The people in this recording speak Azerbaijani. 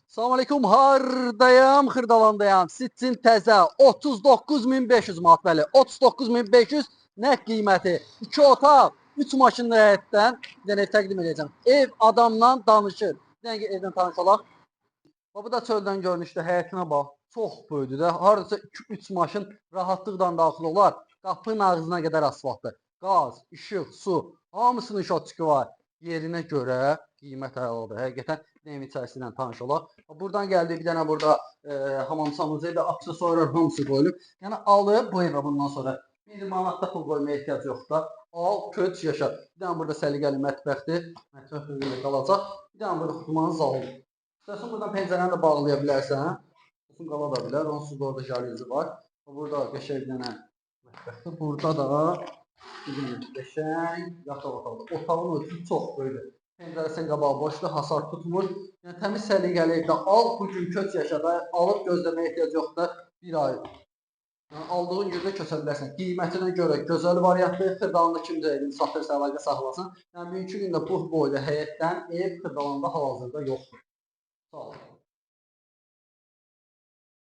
Salam aleyküm, hardayam, xırdalandayam. Sizin təzə 39.500 manat, bəli, 39.500 nə qiyməti? 2 otaq, 3 maşınlı həyətdən bir dənə ev təqdim edəcəm. Ev adamla danışır. Bir dənə evdən tanış olaq. Bu da çöldən görünüşdür, həyətinə bax. Çox böyüdür də. Hardasa 2-3 maşın rahatlıqla daxil olar. Qapının ağzına qədər asfaltdır. Qaz, işıq, su, hamısının şotçuku var. Yerinə görə qiymət əladır. Həqiqətən evin içərisindən tanış olaq. Buradan gəldi, bir dənə burada hamam samuzu ilə aksesuarlar hamısı qoyulub. Yəni alıb bu evə bundan sonra 1 manat da pul qoymaya ehtiyac yoxdur da. Al, köç, yaşa. Bir dənə burada səliqəli mətbəxdir. Mətbəx belə qalacaq. Bir dənə burada xudmanın zalıdır. İstəsən buradan pəncərəni də bağlaya bilərsən. Uzun qala da bilər. Onsuz da orada jaluzi var. Burada qəşəng bir dənə mətbəxdir. Burada da bir dənə qəşəng yataq otaqdır. Otağın ölçüsü çox böyükdür. Pəncərəsinin qabağı boşdur, hasar tutmur. Yəni təmiz səliqəli evdə al, bu gün köç yaşada, alıb gözləməyə ehtiyac yoxdur. Bir ay. Yəni aldığın yerdə köçə bilərsən. Qiymətinə görə gözəl variantdır. Xırdalanda kimcə evini satırsa əlaqə saxlasın. Yəni mümkün gündə bu boyda həyətdən ev Xırdalanda hal-hazırda yoxdur. Sağ olun.